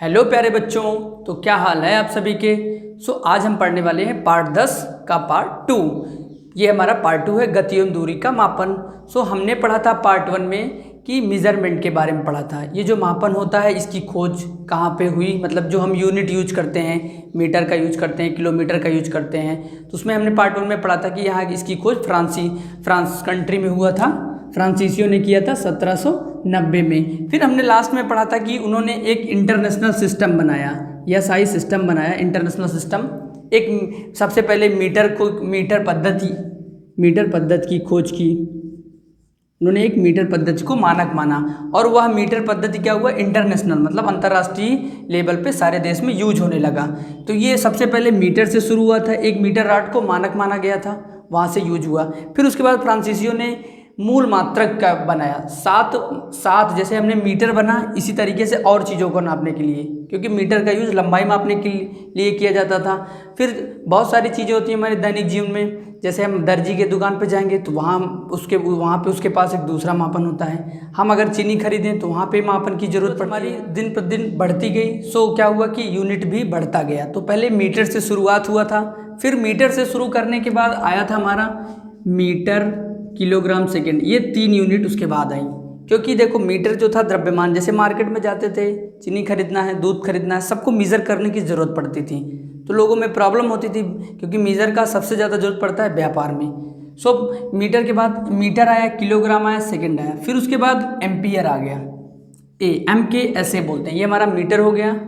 Hello प्यारे बच्चों, तो क्या हाल है आप सभी के। आज हम पढ़ने वाले हैं पार्ट 10 का पार्ट 2। ये हमारा पार्ट 2 है गति एवं दूरी का मापन। हमने पढ़ा था पार्ट 1 में कि मेज़रमेंट के बारे में पढ़ा था। ये जो मापन होता है इसकी खोज कहाँ पे हुई, मतलब जो हम यूनिट यूज करते हैं, मीटर का यूज करते हैं, किलोमीटर का यूज करते हैं। तो उसमें हमने पार्ट 1 में पढ़ा था कि यहाँ इसकी खोज फ्रांस कंट्री में हुआ था। फ्रांसीसियों ने किया था 1790 में। फिर हमने लास्ट में पढ़ा था कि उन्होंने एक इंटरनेशनल सिस्टम बनाया, या SI सिस्टम बनाया, इंटरनेशनल सिस्टम। एक सबसे पहले मीटर पद्धति की खोज की उन्होंने। एक मीटर पद्धति को मानक माना और वह मीटर पद्धति क्या हुआ, इंटरनेशनल मतलब अंतर्राष्ट्रीय लेवल पे सारे देश में यूज होने लगा। तो ये सबसे पहले मीटर से शुरू हुआ था, 1 मीटर रॉड को मानक माना गया था, वहाँ से यूज हुआ। फिर उसके बाद फ्रांसीसियों ने मूल मात्रक का बनाया, सात जैसे हमने मीटर बना इसी तरीके से और चीज़ों को नापने के लिए, क्योंकि मीटर का यूज़ लंबाई मापने के लिए किया जाता था। फिर बहुत सारी चीज़ें होती हैं हमारे दैनिक जीवन में, जैसे हम दर्जी के दुकान पे जाएंगे तो वहाँ पे उसके पास एक दूसरा मापन होता है। हम अगर चीनी खरीदें तो वहाँ पे मापन की जरूरत पड़ती है। हमारी दिन प्रतिदिन बढ़ती गई। क्या हुआ कि यूनिट भी बढ़ता गया। तो पहले मीटर से शुरुआत हुआ था, फिर मीटर से शुरू करने के बाद आया था हमारा मीटर, किलोग्राम, सेकेंड, ये 3 यूनिट उसके बाद आई। क्योंकि देखो मीटर जो था द्रव्यमान, जैसे मार्केट में जाते थे, चीनी खरीदना है, दूध खरीदना है, सबको मीज़र करने की ज़रूरत पड़ती थी, तो लोगों में प्रॉब्लम होती थी, क्योंकि मीज़र का सबसे ज़्यादा जरूरत पड़ता है व्यापार में। मीटर के बाद मीटर आया, किलोग्राम आया, सेकेंड आया, फिर उसके बाद एम्पियर आ गया। एम के ऐसे बोलते हैं। ये हमारा मीटर हो गया,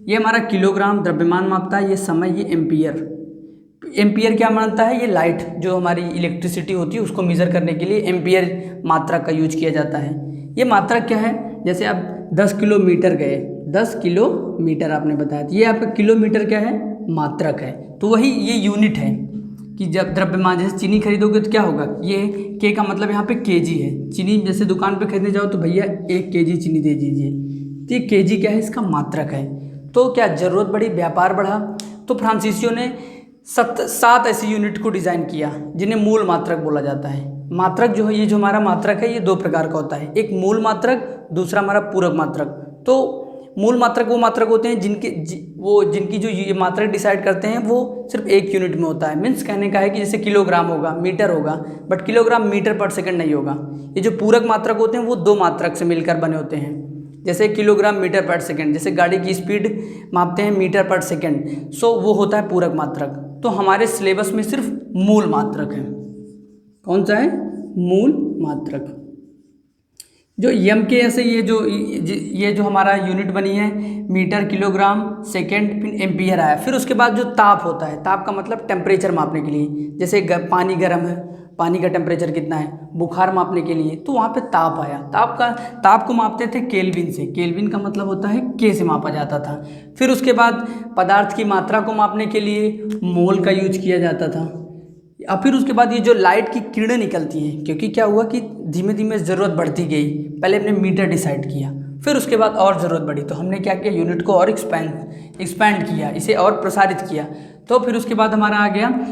ये हमारा किलोग्राम द्रव्यमान मापता है, ये समय, ये एम्पियर। एम्पियर क्या मानता है, ये लाइट जो हमारी इलेक्ट्रिसिटी होती है उसको मेज़र करने के लिए एम्पियर मात्रक का यूज किया जाता है। ये मात्रक क्या है, जैसे आप 10 किलोमीटर गए, 10 किलोमीटर आपने बताया, ये आपका किलोमीटर क्या है, मात्रक है। तो वही ये यूनिट है कि जब द्रव्यमान, जैसे चीनी खरीदोगे तो क्या होगा, ये के का मतलब यहाँ पे केजी है। चीनी जैसे दुकान पे खरीदने जाओ तो भैया 1 केजी चीनी दे दीजिए, तो ये केजी क्या है, इसका मात्रक है। तो क्या जरूरत बढ़ी, व्यापार बढ़ा, तो फ्रांसीसियों ने 7 ऐसी यूनिट को डिज़ाइन किया जिन्हें मूल मात्रक बोला जाता है। मात्रक जो है, ये जो हमारा मात्रक है, ये 2 प्रकार का होता है, एक मूल मात्रक, दूसरा हमारा पूरक मात्रक। तो मूल मात्रक वो मात्रक होते हैं जिनकी जो ये मात्रक डिसाइड करते हैं वो सिर्फ 1 यूनिट में होता है। मीन्स कहने का है कि जैसे किलोग्राम होगा, मीटर होगा, बट किलोग्राम मीटर पर सेकंड नहीं होगा। ये जो पूरक मात्रक होते हैं वो 2 मात्रक से मिलकर बने होते हैं, जैसे किलोग्राम मीटर पर सेकंड, जैसे गाड़ी की स्पीड मापते हैं मीटर पर सेकंड, वो होता है पूरक मात्रक। तो हमारे सिलेबस में सिर्फ मूल मात्रक है। कौन सा है, मूल मात्रक। जो एम के ऐसे ये जो हमारा यूनिट बनी है, मीटर, किलोग्राम, सेकंड, फिर एम्पियर आया। फिर उसके बाद जो ताप होता है, ताप का मतलब टेम्परेचर मापने के लिए, जैसे पानी गर्म है, पानी का टेम्परेचर कितना है, बुखार मापने के लिए, तो वहाँ पे ताप आया। ताप को मापते थे केल्विन से। केल्विन का मतलब होता है के से मापा जाता था। फिर उसके बाद पदार्थ की मात्रा को मापने के लिए मोल का यूज किया जाता था। और फिर उसके बाद ये जो लाइट की किरणें निकलती हैं, क्योंकि क्या हुआ कि धीमे धीमे ज़रूरत बढ़ती गई। पहले हमने मीटर डिसाइड किया, फिर उसके बाद और ज़रूरत बढ़ी, तो हमने क्या किया, यूनिट को और एक्सपैंड किया, इसे और प्रसारित किया। तो फिर उसके बाद हमारा आ गया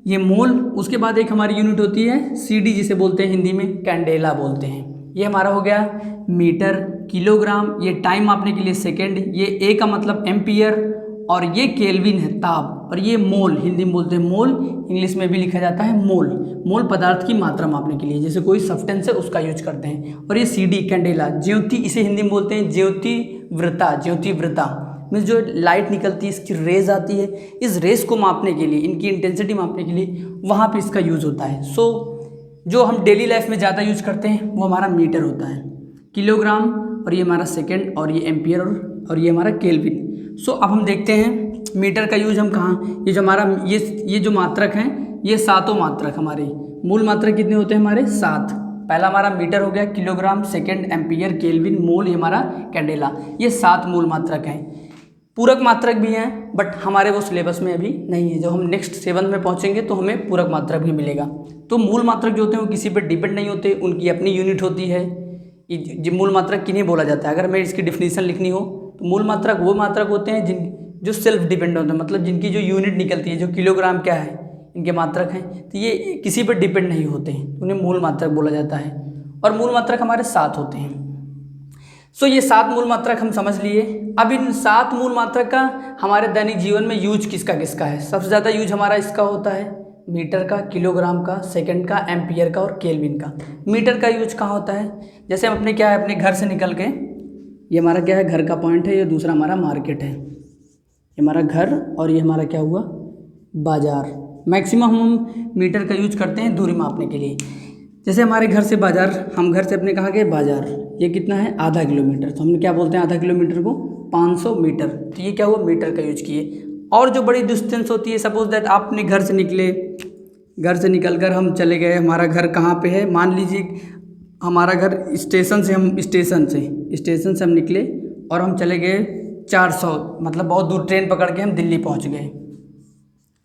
ये मोल। उसके बाद एक हमारी यूनिट होती है CD, जिसे बोलते हैं हिंदी में कैंडेला बोलते हैं। ये हमारा हो गया मीटर, किलोग्राम, ये टाइम मापने के लिए सेकंड, ये ए का मतलब एम्पियर, और ये केल्विन है ताप, और ये मोल, हिंदी में बोलते हैं मोल, इंग्लिश में भी लिखा जाता है मोल। मोल पदार्थ की मात्रा मापने के लिए, जैसे कोई सब्सटेंस है उसका यूज करते हैं। और ये CD कैंडेला, ज्योति, इसे हिंदी में बोलते हैं ज्योतिवृत्ता मीन्स जो लाइट निकलती है, इसकी रेज आती है, इस रेस को मापने के लिए, इनकी इंटेंसिटी मापने के लिए वहाँ पे इसका यूज़ होता है। जो हम डेली लाइफ में ज़्यादा यूज करते हैं वो हमारा मीटर होता है, किलोग्राम, और ये हमारा सेकेंड, और ये एम्पियर, और ये हमारा केल्विन। अब हम देखते हैं मीटर का यूज हम कहाँ, ये जो हमारा ये जो मात्रक हैं, ये 7 मात्रक हमारे मूल मात्रक कितने होते हैं हमारे, 7। पहला हमारा मीटर हो गया, किलोग्राम, सेकेंड, एम्पियर, केल्विन, मोल, ये हमारा कैंडेला, ये 7 मूल मात्रक हैं। पूरक मात्रक भी हैं, बट हमारे वो सिलेबस में अभी नहीं है। जब हम नेक्स्ट 7 में पहुंचेंगे तो हमें पूरक मात्रक भी मिलेगा। तो मूल मात्रक जो होते हैं वो किसी पर डिपेंड नहीं होते, उनकी अपनी यूनिट होती है। जो मूल मात्रक किन्हें बोला जाता है, अगर मैं इसकी डिफिनीशन लिखनी हो तो मूल मात्रक वो मात्रक होते हैं जो सेल्फ डिपेंड होते हैं, मतलब जिनकी जो यूनिट निकलती है, जो किलोग्राम क्या है इनके मात्रक हैं, तो ये किसी पर डिपेंड नहीं होते हैं, उन्हें मूल मात्रक बोला जाता है। और मूल मात्रक हमारे 7 होते हैं। ये 7 मूल मात्रक हम समझ लिए। अब इन 7 मूल मात्रक का हमारे दैनिक जीवन में यूज किसका किसका है? सबसे ज़्यादा यूज हमारा इसका होता है मीटर का, किलोग्राम का, सेकंड का, एम्पियर का और केल्विन का। मीटर का यूज कहाँ होता है? जैसे हम अपने क्या है, अपने घर से निकल के, ये हमारा क्या है, घर का पॉइंट है, ये दूसरा हमारा मार्केट है, ये हमारा घर और ये हमारा क्या हुआ, बाज़ार। मैक्सिमम हम मीटर का यूज करते हैं दूरी मापने के लिए। जैसे हमारे घर से बाज़ार, हम घर से अपने कहाँ गए बाज़ार, ये कितना है, आधा किलोमीटर, तो हमने क्या बोलते हैं आधा किलोमीटर को 500 मीटर, तो ये क्या हुआ, मीटर का यूज किए। और जो बड़ी डिस्टेंस होती है, सपोज दैट आप अपने घर से निकले, घर से निकलकर हम चले गए, हमारा घर कहाँ पे है, मान लीजिए हमारा घर स्टेशन से हम निकले और हम चले गए 400, मतलब बहुत दूर ट्रेन पकड़ के हम दिल्ली पहुँच गए।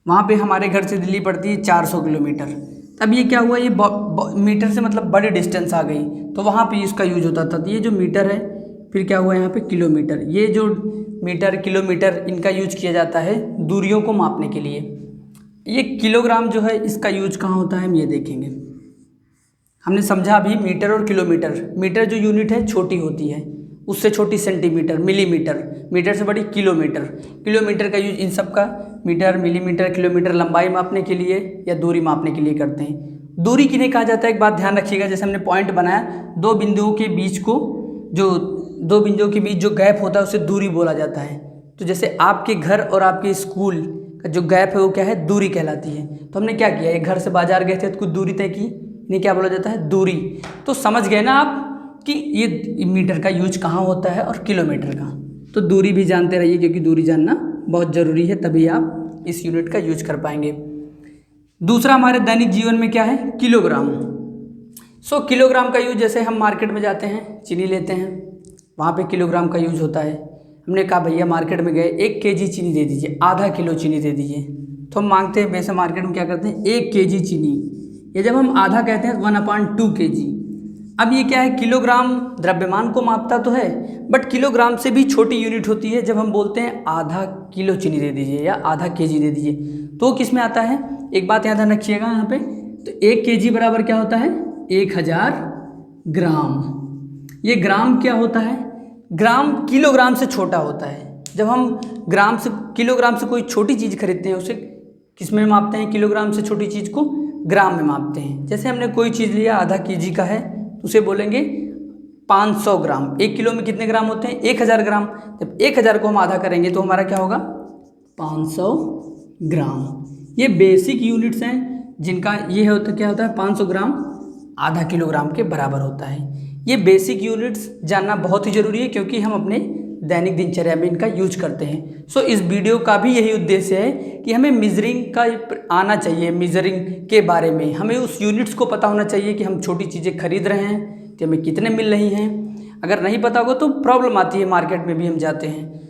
वहाँ पे हमारे घर से दिल्ली पड़ती है 400 किलोमीटर। तब ये क्या हुआ, ये मीटर से मतलब बड़ी डिस्टेंस आ गई, तो वहाँ पे इसका यूज होता था। तो ये जो मीटर है, फिर क्या हुआ यहाँ पे किलोमीटर, ये जो मीटर किलोमीटर इनका यूज किया जाता है दूरियों को मापने के लिए। ये किलोग्राम जो है इसका यूज कहाँ होता है हम ये देखेंगे। हमने समझा अभी मीटर और किलोमीटर। मीटर जो यूनिट है छोटी होती है, उससे छोटी सेंटीमीटर, मिलीमीटर, मीटर से बड़ी किलोमीटर। किलोमीटर का यूज इन सब का मीटर, मिलीमीटर, किलोमीटर लंबाई मापने के लिए या दूरी मापने के लिए करते हैं। दूरी किन्हें कहा जाता है, एक बात ध्यान रखिएगा, जैसे हमने पॉइंट बनाया, दो बिंदुओं के बीच जो गैप होता है उसे दूरी बोला जाता है। तो जैसे आपके घर और आपके स्कूल का जो गैप है वो क्या है, दूरी कहलाती है। तो हमने क्या किया, एक घर से बाजार गए थे तो कुछ दूरी तय की, इन्हें क्या बोला जाता है, दूरी। तो समझ गए ना आप कि ये मीटर का यूज कहाँ होता है और किलोमीटर का। तो दूरी भी जानते रहिए, क्योंकि दूरी जानना बहुत ज़रूरी है, तभी आप इस यूनिट का यूज कर पाएंगे। दूसरा हमारे दैनिक जीवन में क्या है, किलोग्राम। किलोग्राम का यूज, जैसे हम मार्केट में जाते हैं, चीनी लेते हैं, वहाँ पे किलोग्राम का यूज होता है। हमने कहा भैया मार्केट में गए 1 kg चीनी दे दीजिए, आधा किलो चीनी दे दीजिए, तो हम मांगते हैं, वैसे मार्केट में क्या करते हैं 1 kg चीनी। ये जब हम आधा कहते हैं 1/2 kg। अब ये क्या है, किलोग्राम द्रव्यमान को मापता तो है, बट किलोग्राम से भी छोटी यूनिट होती है। जब हम बोलते हैं आधा किलो चीनी दे दीजिए या आधा kg दे दीजिए, तो किस में आता है, एक बात याद रखिएगा यहाँ पे, तो 1 kg बराबर क्या होता है, 1000 ग्राम। ये ग्राम क्या होता है, ग्राम किलोग्राम से छोटा होता है। जब हम किलोग्राम से कोई छोटी चीज़ खरीदते हैं, उसे किस में मापते हैं, किलोग्राम से छोटी चीज़ को ग्राम में मापते हैं। जैसे हमने कोई चीज़ लिया आधा kg का है, तो उसे बोलेंगे 500 ग्राम। 1 किलो में कितने ग्राम होते हैं, 1000 ग्राम। जब 1000 को हम आधा करेंगे तो हमारा क्या होगा, 500 ग्राम। ये बेसिक यूनिट्स हैं जिनका ये होता क्या होता है, 500 ग्राम आधा किलोग्राम के बराबर होता है। ये बेसिक यूनिट्स जानना बहुत ही ज़रूरी है, क्योंकि हम अपने दैनिक दिनचर्या में इनका यूज करते हैं। इस वीडियो का भी यही उद्देश्य है कि हमें मेजरिंग का आना चाहिए। मेजरिंग के बारे में हमें उस यूनिट्स को पता होना चाहिए कि हम छोटी चीज़ें खरीद रहे हैं कि हमें कितने मिल रही हैं। अगर नहीं पता होगा तो प्रॉब्लम आती है, मार्केट में भी हम जाते हैं।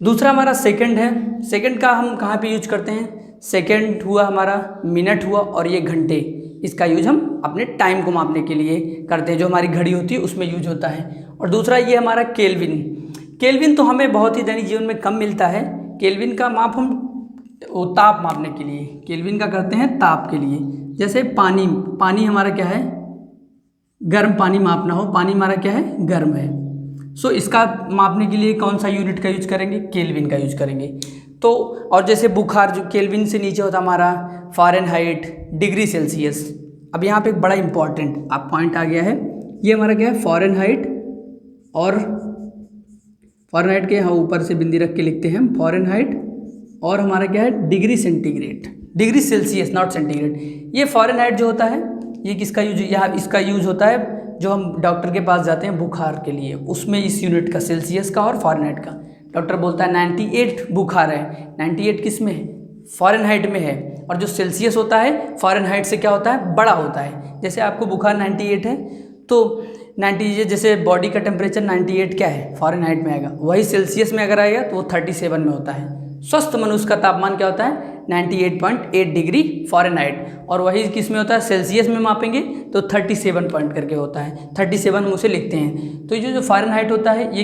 दूसरा हमारा सेकंड है। सेकंड का हम कहाँ पे यूज करते हैं, सेकंड हुआ हमारा, मिनट हुआ, और ये घंटे, इसका यूज हम अपने टाइम को मापने के लिए करते हैं, जो हमारी घड़ी होती है उसमें यूज होता है। और दूसरा ये हमारा केल्विन। केल्विन तो हमें बहुत ही दैनिक जीवन में कम मिलता है। केल्विन का माप हम ताप मापने के लिए, केल्विन का करते हैं ताप के लिए। जैसे पानी हमारा क्या है, गर्म पानी मापना हो, पानी हमारा क्या है, गर्म है। इसका मापने के लिए कौन सा यूनिट का यूज करेंगे, केल्विन का यूज करेंगे। तो और जैसे बुखार, जो केल्विन से नीचे होता हमारा फ़ारेनहाइट, डिग्री सेल्सियस। अब यहाँ पे एक बड़ा इंपॉर्टेंट आप पॉइंट आ गया है, ये हमारा क्या है, फ़ारेनहाइट, और फ़ारेनहाइट के यहाँ ऊपर से बिंदी रख के लिखते हैं हम, फ़ारेनहाइट, और हमारा क्या है, degree centigrade, degree Celsius not centigrade. ये फ़ारेनहाइट जो होता है, ये किसका यूज, यहाँ इसका यूज होता है जो हम डॉक्टर के पास जाते हैं बुखार के लिए, उसमें इस यूनिट का, सेल्सियस का और फ़ारेनहाइट का। डॉक्टर बोलता है 98 बुखार है, 98 किस में है, फ़ारेनहाइट में है। और जो सेल्सियस होता है फ़ारेनहाइट से क्या होता है, बड़ा होता है। जैसे आपको बुखार 98 है, तो 90, जैसे बॉडी का टेम्परेचर 98 क्या है, फ़ारेनहाइट में आएगा, वही सेल्सियस में अगर आएगा तो वो 37 में होता है। स्वस्थ मनुष्य का तापमान क्या होता है, 98.8 डिग्री फ़ारेनहाइट, और वही किस में होता है, सेल्सियस में मापेंगे तो 37 पॉइंट करके होता है, 37 हम उसे लिखते हैं। तो ये जो फ़ारेनहाइट होता है, ये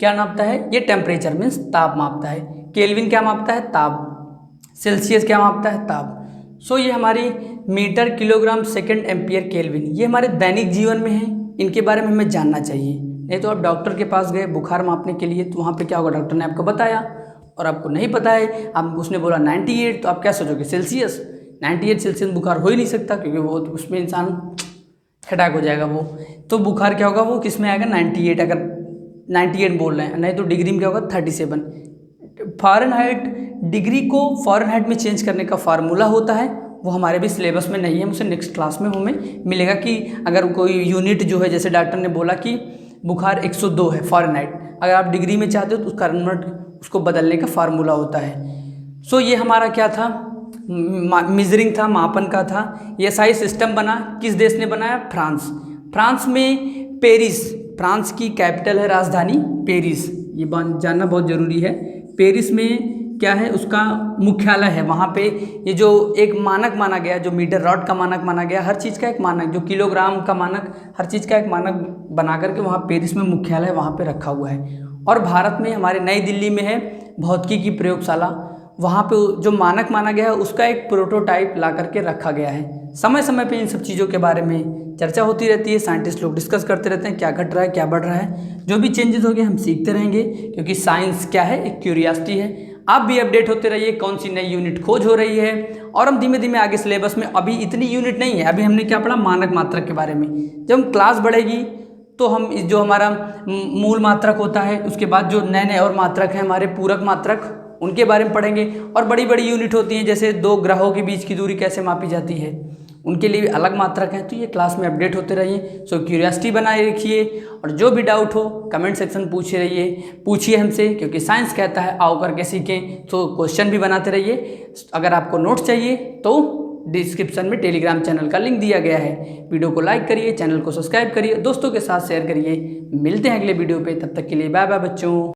क्या नापता है, ये टेम्परेचर मीन्स ताप मापता है। केल्विन क्या मापता है, ताप। सेल्सियस क्या मापता है, ताप। ये हमारी metre, kilogram, second, ampere, kelvin, ये हमारे दैनिक जीवन में है, इनके बारे में हमें जानना चाहिए। नहीं तो आप डॉक्टर के पास गए बुखार मापने के लिए, तो वहाँ पे क्या होगा, डॉक्टर ने आपको बताया और आपको नहीं पता है, आप उसने बोला 98, तो आप क्या सोचोगे, सेल्सियस। 98 सेल्सियस बुखार हो ही नहीं सकता, क्योंकि वो उसमें इंसान खटाक हो जाएगा वो। तो बुखार क्या होगा, वो किस में आएगा, 98। अगर 98 बोल रहे हैं, नहीं तो डिग्री में क्या होगा, 37। फ़ारेनहाइट, डिग्री को फ़ारेनहाइट में चेंज करने का फार्मूला होता है, वो हमारे भी सिलेबस में नहीं है, मुझे नेक्स्ट क्लास में हमें मिलेगा कि अगर कोई यूनिट जो है, जैसे डॉक्टर ने बोला कि बुखार 102 है फ़ारेनहाइट, अगर आप डिग्री में चाहते हो तो उसका कन्वर्ट, उसको बदलने का फार्मूला होता है। सो ये हमारा क्या था, मेजरिंग था, मापन का था। ये साइज सिस्टम बना, किस देश ने बनाया, फ्रांस। फ्रांस में पेरिस, फ्रांस की कैपिटल है, राजधानी पेरिस, ये जानना बहुत ज़रूरी है। पेरिस में क्या है, उसका मुख्यालय है, वहाँ पे ये जो एक मानक माना गया, जो मीटर रॉड का मानक माना गया, हर चीज़ का एक मानक, जो किलोग्राम का मानक, हर चीज़ का एक मानक बना करके वहाँ पेरिस में मुख्यालय वहाँ पे रखा हुआ है। और भारत में हमारे नई दिल्ली में है भौतिकी की प्रयोगशाला, वहाँ पे जो मानक माना गया है उसका एक प्रोटोटाइप ला करके रखा गया है। समय समय पे इन सब चीज़ों के बारे में चर्चा होती रहती है, साइंटिस्ट लोग डिस्कस करते रहते हैं क्या घट रहा है, क्या बढ़ रहा है। जो भी चेंजेस हो गए हम सीखते रहेंगे, क्योंकि साइंस क्या है, एक क्यूरियोसिटी है। आप भी अपडेट होते रहिए, कौन सी नई यूनिट खोज हो रही है, और हम धीमे धीमे आगे सिलेबस में, अभी इतनी यूनिट नहीं है, अभी हमने क्या पढ़ा, मानक मात्रक के बारे में। जब हम क्लास बढ़ेगी तो हम इस जो हमारा मूल मात्रक होता है, उसके बाद जो नए नए और मात्रक हैं हमारे पूरक मात्रक, उनके बारे में पढ़ेंगे। और बड़ी बड़ी यूनिट होती हैं, जैसे दो ग्रहों के बीच की दूरी कैसे मापी जाती है, उनके लिए भी अलग मात्रक हैं। तो ये क्लास में अपडेट होते रहिए। सो क्यूरियोसिटी बनाए रखिए, और जो भी डाउट हो कमेंट सेक्शन पूछिए हमसे, क्योंकि साइंस कहता है आओ करके सीखें। तो क्वेश्चन भी बनाते रहिए। अगर आपको नोट्स चाहिए तो डिस्क्रिप्शन में टेलीग्राम चैनल का लिंक दिया गया है। वीडियो को लाइक करिए, चैनल को सब्सक्राइब करिए, दोस्तों के साथ शेयर करिए। मिलते हैं अगले वीडियो पे, तब तक के लिए बाय बाय बच्चों।